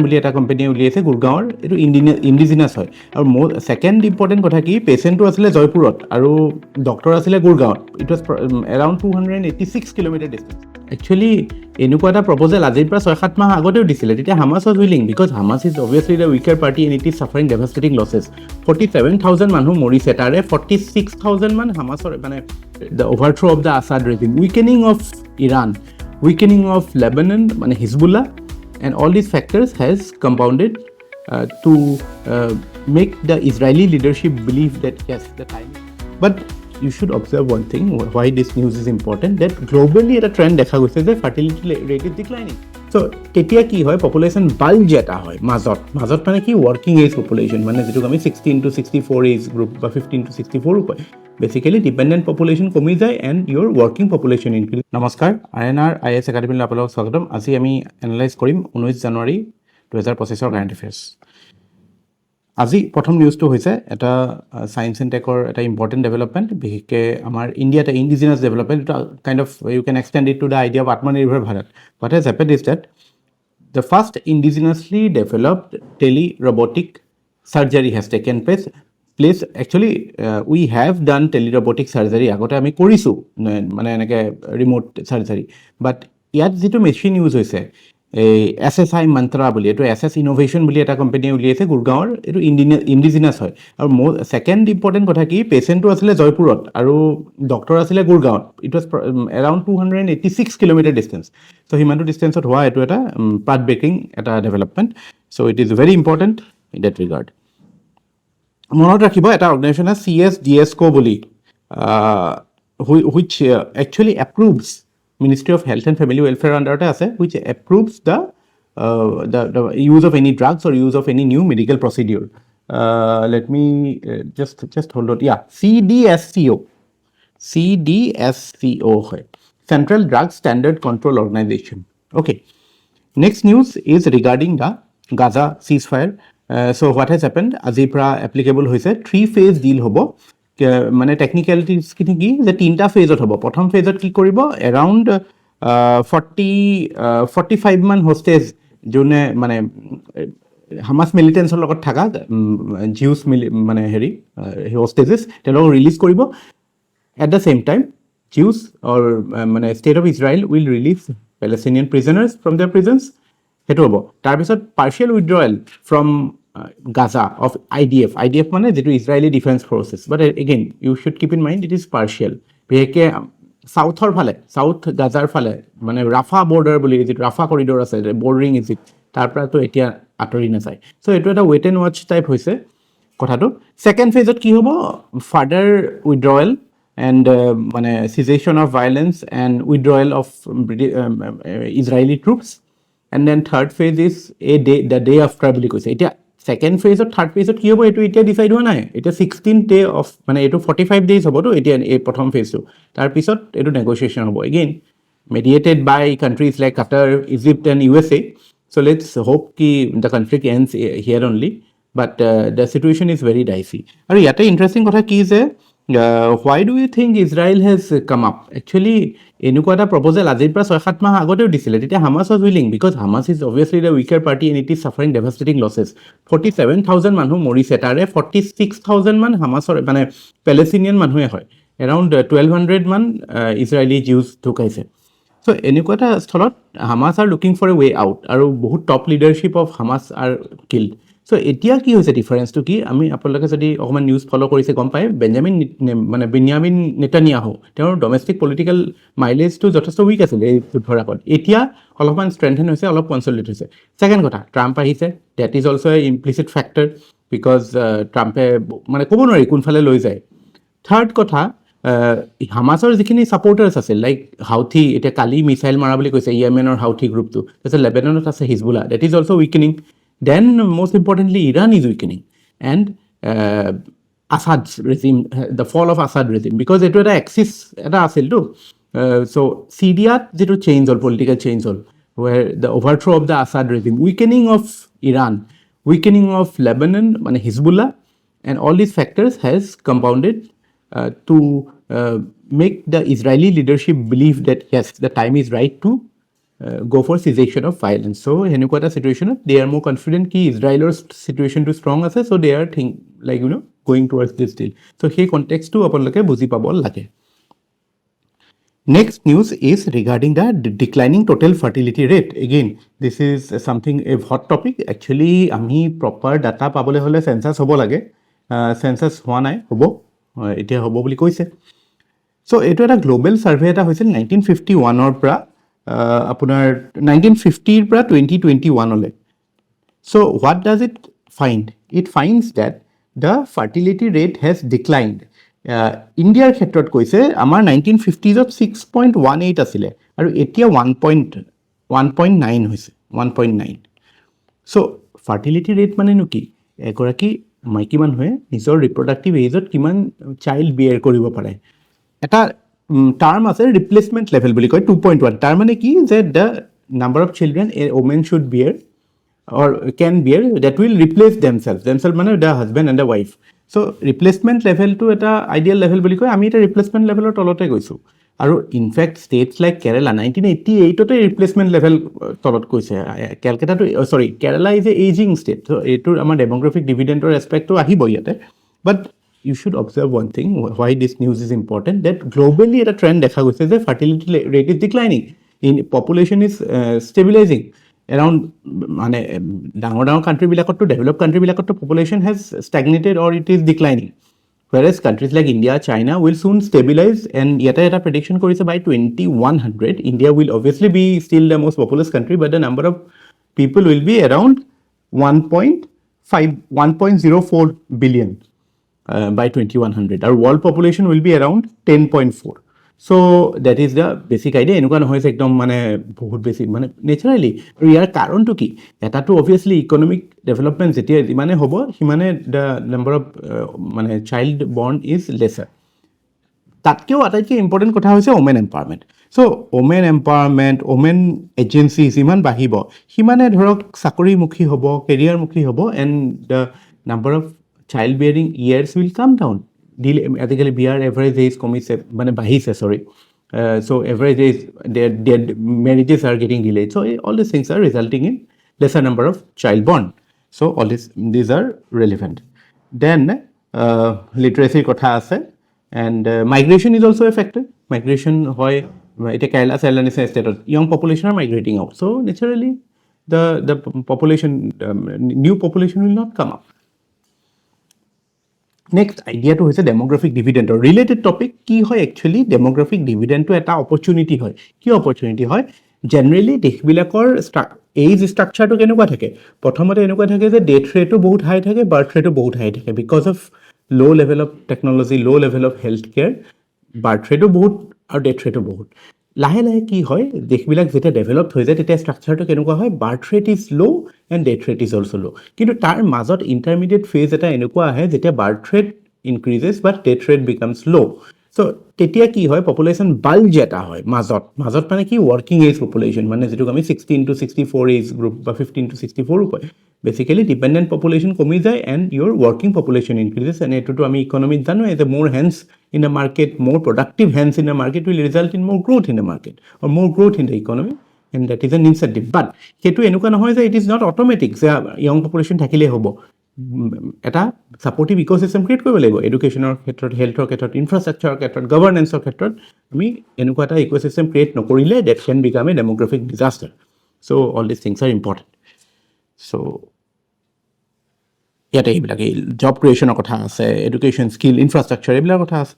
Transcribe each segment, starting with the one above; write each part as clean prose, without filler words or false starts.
বুলি এটা কোম্পানী উলিয়াইছে গুৰগাঁৱৰ, এইটো ইণ্ডিজিনাছ হয়। আৰু ছেকেণ্ড ইম্পৰ্টেণ্ট কথা কি, পেচেণ্টটো আছিলে জয়পুৰত আৰু ডক্টৰ আছিলে গুৰগাঁৱত। It was around 286 kilometre distance. Actually এনেকুৱা এটা প্ৰপ'জেল আজিৰ পৰা 6-7 মাহ আগতেও দিছিলে, তেতিয়া Hamas was willing, because Hamas is obviously the weaker party and it is suffering devastating losses. 47,000 মানুহ মৰিছে, তাৰে 46,000 মান হামাছৰ, মানে the overthrow of the Assad regime, weakening of Iran, weakening of Lebanon, মানে Hezbollah, and all these factors has compounded to make the Israeli leadership believe that yes, the time. But you should observe one thing, why this news is important, that globally a trend dekha goise je fertility rate is declining. So ketia ki hoy, population bulge eta hoy মাজত মানে কি working age population, মানে যেটো আমি 16 to 64 age group বা 15 to 64 কয়, basically dependent population কমি যায় and your working population increase. নমস্কাৰ, RNR IAS একাডেমীলৈ আপোনালোকক স্বাগতম। আজি আমি এনালাইজ কৰিম 19 জানুৱাৰী 2025 কাৰেণ্ট এফেয়াৰ্ছ। আজি প্ৰথম নিউজটো হৈছে এটা সায়েন্স এণ্ড টেকৰ এটা ইম্পৰ্টেণ্ট ডেভেলপমেণ্ট, বিশেষকৈ আমাৰ ইণ্ডিয়াত ইণ্ডিজিনাছ ডেভেলপমেণ্ট, এটা kind of you can extend it to the idea of Atmanirbhar Bharat. What has happened is that the first indigenously developed tele-robotic surgery has taken place. Actually, we have done tele-robotic surgery. Agote ami korisu, mane enake remote surgery. But yat jitu machine use hoise, SSI Mantra boli, eto SS Innovation boli eta company uliaise Gurgaon, eto indigenous hoy. Aru second important kotha ki, patient to asile Joypurot aru doctor asile Gurgaon. It was around 286 kilometer distance. So himantu distance ot howa eto eta path breaking eta development. So it is very important in that regard. মনত ৰাখিব, এটা organisation আছে CSDSCO বুলি, which actually approves, Ministry of Health and Family Welfare আণ্ডাৰতে আছে, which approves the use of any drugs or use of any new medical procedure. Let me just hold on. Yeah, CDSCO হয়, Central Drug Standard Control Organization. Okay. Next news is regarding the Gaza ceasefire. So what has happened, আজিৰ পৰা applicable হৈছে 3 phase deal হ'ব, মানে টেকনিকেলিটিজ কি যে 3টা ফেজত হ'ব। প্ৰথম ফেজত কি কৰিব, এৰাউণ্ড 45 মান হোষ্টেজ, যোনে মানে হামাছ মিলিটেন্টছৰ লগত থকা জিউছ মানে হেৰি হোষ্টেজেছ, তেওঁলোকক ৰিলিজ কৰিব। At the same time Jews or মানে state of Israel will release Palestinian prisoners from their prisons, সেইটো হ'ব। তাৰপিছত partial withdrawal from Gaza of IDF মানে যেটো Israeli defence forces, but again you should keep in mind it is partial. বিশেষকৈ চাউথৰ ফালে, south গাজাৰ ফালে, মানে ৰাফা বৰ্ডাৰ বুলি যিটো ৰাফা কৰিডৰ আছে বৰ্ডাৰিং ইজিপ্ট, তাৰ পৰাতো এতিয়া আঁতৰি নাযায়। চ' এইটো এটা ৱেট এণ্ড ৱাচ টাইপ হৈছে কথাটো। ছেকেণ্ড ফেজত কি হ'ব, ফাৰ্ডাৰ উইথড্ৰয়েল এণ্ড মানে cessation of violence and withdrawal of Israeli troops, and then third phase is the day after বুলি কৈছে। এতিয়া ছেকেণ্ড ফেজত থাৰ্ড ফেজত কি হ'ব এইটো এতিয়া ডিচাইড হোৱা নাই। এতিয়া 16 ডে অফ, মানে এইটো 45 ডেইজ হ'বতো এতিয়া এই প্ৰথম ফেজটো, তাৰপিছত এইটো নেগচিয়েশ্যন হ'ব again, mediated by countries like Qatar, Egypt and USA. So' let's hope কি the conflict ends here only, but the situation is very dicey. আৰু ইয়াতে ইণ্টাৰেষ্টিং কথা কি যে why do you think Israel has come up? Actually, এনেকুৱা এটা proposal আজিৰ পৰা 6-7 মাহ আগতেও দিছিলে, তেতিয়া Hamas was willing, because Hamas is obviously the weaker party and it is suffering devastating losses. 47,000 মানুহ মৰিছে, তাৰে 46,000 মান হামাছৰ, মানে পেলেষ্টিনিয়ান মানুহে হয়। এৰাউণ্ড 1,200 মান ইজৰাইলি জিউছ ঢুকাইছে। চ' এনেকুৱা এটা স্থলত Hamas are looking for a way out, আৰু বহুত top leadership of Hamas are killed. So' এতিয়া কি হৈছে, ডিফাৰেঞ্চটো কি, আমি আপোনালোকে যদি অকণমান নিউজ ফ'ল' কৰিছে গম পায়, বেঞ্জামিন নেতানিয়াহু, তেওঁৰ ডমেষ্টিক পলিটিকেল মাইলেজটো যথেষ্ট উইক আছিলে এই যুদ্ধৰ আগত, এতিয়া অলপমান ষ্ট্ৰেংথেন হৈছে, অলপ কনচলিডেট হৈছে। ছেকেণ্ড কথা, ট্ৰাম্প আহিছে, that is also' a implicit factor, because ট্ৰাম্পে মানে ক'ব নোৱাৰি কোনফালে লৈ যায়। থাৰ্ড কথা, হামাছৰ যিখিনি ছাপৰ্টাৰ্ছ আছিল, লাইক হাউথি, এতিয়া কালি মিছাইল মাৰা বুলি কৈছে ইয়েমেনৰ হাউথি গ্ৰুপটো, তাৰপিছত লেবাননত আছে Hezbollah, that is also' weakening. Then, most importantly, Iran is weakening, and Assad's regime, the fall of Assad regime, because it was an axis eta asil to. So Syria jitu change all, political change all, where the overthrow of the Assad regime, weakening of Iran, weakening of Lebanon, mane Hezbollah, and all these factors has compounded to make the Israeli leadership believe that yes, the time is right to go for cessation of violence. So henukwa eta situation they are more confident ki Israelor situation to strong ase, so they are going towards this deal. So সেই context to আপোনালোকে বুজি পাব লাগে. Next news is regarding the declining total fertility rate. Again, this is something a hot topic. Actually, আমি proper data পাবলৈ হলে census হ'ব লাগে. Census হোৱা নাই, হ'ব এতিয়া হ'ব বুলি কৈছে. So এইটো এটা গ্লোবেল সাৰ্ভে এটা হৈছিল 1951 ৰ পৰা আপোনাৰ 1950 ৰ পৰা 2021 লৈ. So what does it find? It finds that the fertility rate has declined. Indiaৰ ক্ষেত্ৰত কৈছে আমাৰ 1950s ত 6.18 আছিলে আৰু এতিয়া 1.9 হৈছে 1.9. So fertility rate মানে নো কি? এগৰাকী মাইকী মানুহে নিজৰ ৰিপ্ৰডাক্টিভ এজত কিমান চাইল্ড বিয়াৰ কৰিব পাৰে. এটা টাৰ্ম আছে ৰিপ্লেচমেণ্ট লেভেল বুলি কয় 2.1. তাৰ মানে কি যে the number of children A women should বিয়াৰ or can bear that will replace themselves মানে the husband and the wife. So replacement level to eta ideal level বুলি কয়, আমি এটা replacement level ৰ তলতে গৈছো. আৰু ইনফেক্ট states like Kerala 1988 তে replacement level তলত কৈছে. Calcutta to Kerala is a aging state, so এইটোৰ আমাৰ demographic dividend ৰ aspect টো আহিব ইয়াতে. But you should observe one thing, why this news is important, that globally এটা trend দেখা গৈছে যে fertility rate is declining, in population is stabilizing. Around মানে ডাঙৰ কান্ট্ৰি বিলাকতো ডেভেলপ কান্ট্ৰি বিলাকতো population has stagnated or it is declining, whereas countries like India, China will soon stabilize, and yet এটা prediction কৰিছে by 2100 India will obviously be still the most populous country, but the number of people will be around 1.04 billion by 2100. Our world population will be around 10.4. So that is the basic idea. এনেকুৱা নহয় যে একদম মানে বহুত বেছি মানে naturally. আৰু ইয়াৰ কাৰণটো কি? এটাটো অবভিয়াছলি ইকনমিক ডেভেলপমেণ্ট যেতিয়া যিমানে হ'ব সিমানে দ্য নাম্বাৰ অফ মানে চাইল্ড বৰ্ণ ইজ লেচাৰ. তাতকৈও আটাইতকৈ ইম্পৰ্টেণ্ট কথা হৈছে women empowerment. So' women empowerment, women agency যিমান বাঢ়িব সিমানে ধৰক চাকৰিমুখী হ'ব, কেৰিয়াৰমুখী হ'ব, and the number of child bearing years will come down. আজিকালি বিয়াৰ এভাৰেজ এজ কমিছে মানে বাঢ়িছে, so average age their marriages are getting delayed. So all these things are resulting in lesser number of child born. So all these are relevant. Then literacy kotha ase, and migration is also a factor. Migration hoy ite Kerala state young population are migrating out, so naturally the population new population will not come up. Next idea to হৈছে demographic dividend or related topic. কি হয় actually demographic dividend to এটা opportunity হয়. কি opportunity হয়? Generally দেশবিলাকৰ age structure to কেনেকুৱা থাকে? প্ৰথমতে এনেকুৱা থাকে যে death rate বহুত high থাকে, birth rate বহুত high থাকে, because of low level of technology, low level of healthcare, birth rate বহুত আৰু death rate বহুত. লাহে লাহে কি হয়, দেশবিলাক যেতিয়া ডেভেলপ হৈ যায় তেতিয়া ষ্ট্ৰাকচাৰটো কেনেকুৱা হয়, birth rate is law' and death rate is also' ল'. কিন্তু তাৰ মাজত ইণ্টাৰমিডিয়েট ফেজ এটা এনেকুৱা আহে যেতিয়া বাৰ্থ ৰেট ইনক্ৰিজেছ বাট ডেথ ৰেট বিকামছ ল'. চ' তেতিয়া কি হয়, পপুলেশ্যন বাল্জ এটা হয় মাজত মানে কি ৱৰ্কিং এজ পপুলেশ্যন, মানে যিটোক আমি 16 to 64 এজ গ্ৰুপ বা 15 to 64 কয়. বেচিকেলি ডিপেণ্ডেণ্ট পপুলেশ্যন কমি যায় and Euro working population increases, and এইটোতো আমি ইকনমিত জানো এজ এ মোৰ hands in the market, more productive hands in the market will result in more growth in the market or more growth in the economy, and that is an incentive. But hetu enuka nohoy je it is not automatic je young population thakile hobo. Eta supportive ecosystem create koribo lagibo, education or khetrot, health or khetrot, infrastructure or khetrot, governance or khetrot ami enuka eta ecosystem create nokorile that can become a demographic disaster. So all these things are important. So ইয়াতে এইবিলাকে job ক্ৰিয়েশ্যনৰ কথা আছে, education, skill, infrastructure এইবিলাকৰ কথা আছে.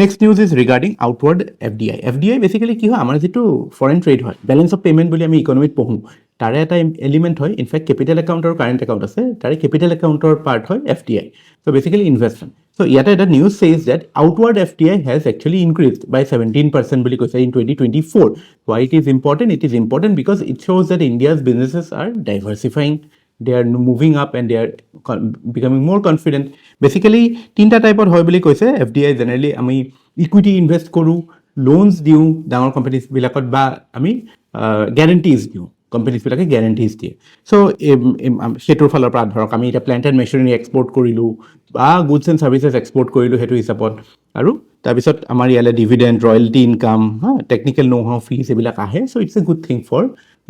Next news is regarding outward FDI. FDI basically কি হয়, আমাৰ যিটো ফৰেইন ট্ৰেড হয়, বেলেঞ্চ অফ পে'মেণ্ট বুলি আমি ইকনমিত পঢ়োঁ, তাৰে এটা এলিমেণ্ট হয়. ইনফেক্ট কেপিটেল একাউণ্ট আৰু কাৰেণ্ট একাউণ্ট আছে, তাৰে কেপিটেল একাউণ্টৰ পাৰ্ট হয় FDI. So' basically investment. So' ইয়াতে এটা news says that outward FDI has actually increased by 17% বুলি কৈছে in 2024. Why it is important? It is important because it shows that India's businesses are diversifying. They are moving up and they are becoming more confident. Basically, তিনটা টাইপৰ হয় বুলি কৈছে FDI. Generally আমি equity invest কৰোঁ, লোনছ দিওঁ ডাঙৰ কোম্পানীবিলাকত, বা আমি গ্যাৰেণ্টিজ দিওঁ কোম্পানীজবিলাকে গেৰেণ্টিজ দিয়ে চ' সেইটোৰ ফালৰ পৰা ধৰক আমি এতিয়া প্লেণ্ট এণ্ড মেচিনাৰী এক্সপৰ্ট কৰিলোঁ বা গুডছ এণ্ড ছাৰ্ভিচেছ এক্সপৰ্ট কৰিলোঁ সেইটো হিচাপত আৰু তাৰপিছত আমাৰ ইয়ালৈ dividend royalty income technical know' how fees এইবিলাক আহে so' it's a good thing for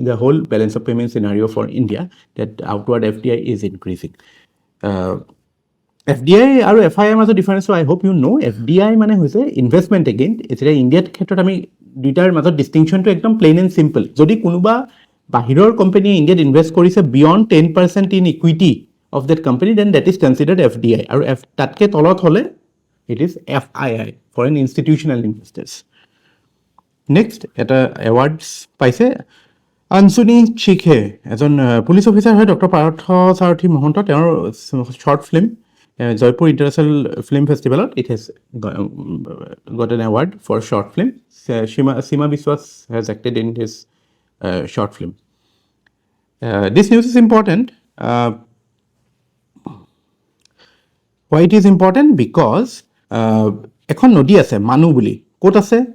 the whole balance of payment scenario' for India that outward FDI is increasing FDI আৰু FIIৰ মাজত ডিফাৰেঞ্চটো I hope you know' FDI মানে হৈছে investment again এতিয়া ইণ্ডিয়াৰ ক্ষেত্ৰত আমি দুইটাৰ মাজত ডিষ্টিংশ্যনটো একদম প্লেইন এণ্ড চিম্পল যদি কোনোবা বাহিৰৰ কোম্পানীয়ে ইণ্ডিয়াত ইনভেষ্ট কৰিছে beyond 10% in equity of that company then that is considered FDI আৰু তাতকৈ তলত হ'লে it is FII foreign institutional investors next এটা এৱাৰ্ডছ পাইছে আনচুনী চিখে এজন পুলিচ অফিচাৰ হয় ডক্টৰ পাৰ্থ সাৰথী মহন্ত তেওঁৰ short film Jaipur International Film Festival, it has got an award for short film. Seema Biswas has acted in his short film. This news is important. Why it is important? Because ekhon nodi ase Manu buli kot ase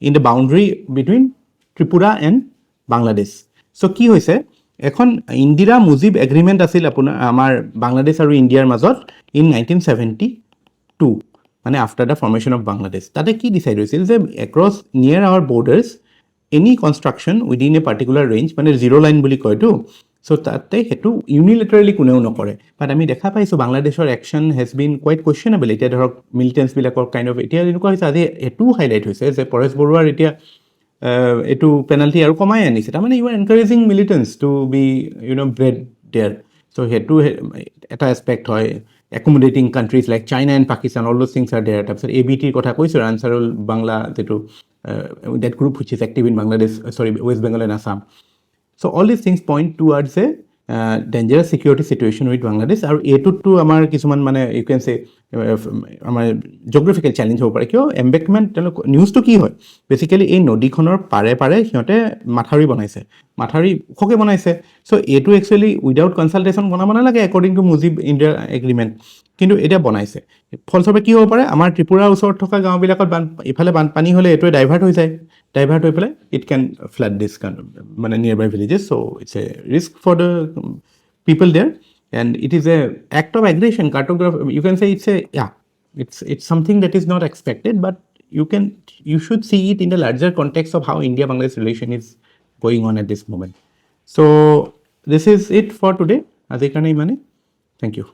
in the boundary between Tripura and Bangladesh. So ki hoise এখন Indira Mujib agreement আছিল আপোনাৰ আমাৰ বাংলাদেশ আৰু ইণ্ডিয়াৰ মাজত in 1972 মানে after the formation of Bangladesh তাতে কি ডিচাইড হৈছিল যে across near our borders any construction within a particular range মানে জিৰ' লাইন বুলি কয়তো চ' তাতে সেইটো ইউনিলেটাৰেলি কোনেও নকৰে বাট আমি দেখা পাইছোঁ বাংলাদেশৰ একশ্যন হেজ বিন কুৱাইট কুৱেশ্যনেবল এতিয়া ধৰক মিলিটেণ্টছবিলাকৰ কাইণ্ড অফ এতিয়া এনেকুৱা হৈছে আজি এইটোও হাইলাইট হৈছে যে পৰেশ বৰুৱাৰ এতিয়া এইটো পেনাল্টি আৰু কমাই আনিছে তাৰমানে you are encouraging militants to be bred there so' সেইটো এটা এছপেক্ট হয় accommodating countries like China and Pakistan all those things are there তাৰপিছত ABTৰ কথা কৈছোঁ আনচাৰুল বাংলা যিটো that group which is active in Bangladesh West Bengal and Assam so' all these things point towards a dangerous security situation with Bangladesh আৰু এইটোতো আমাৰ কিছুমান মানে ইউ কেন চে আমাৰ জিঅ'গ্ৰাফিকেল চেলেঞ্জ হ'ব পাৰে কিয় এম্বেকমেণ্ট তেওঁলোক নিউজটো কি হয় বেচিকেলি এই নদীখনৰ পাৰে পাৰে সিহঁতে মাথাউৰি বনাইছে মাথাউৰি ওখকৈ বনাইছে চ' এইটো একচুৱেলি উইদাউট কনচালটেশ্যন বনাব নালাগে according to Mujib India agreement কিন্তু এতিয়া বনাইছে ফলস্বৰূপে কি হ'ব পাৰে আমাৰ ত্ৰিপুৰাৰ ওচৰত থকা গাঁওবিলাকত ইফালে বানপানী হ'লে এইটোৱে ডাইভাৰ্ট হৈ যায় ডাইভাৰ্ট হৈ পেলাই ইট কেন ফ্লাড দিছ মানে nearby villages so' it's a risk for the people there and it is a act of aggression cartography you can say it's something that is not expected but you should see it in the larger context of how India Bangladesh relation is going on at this moment so this is it for today azikane imane thank you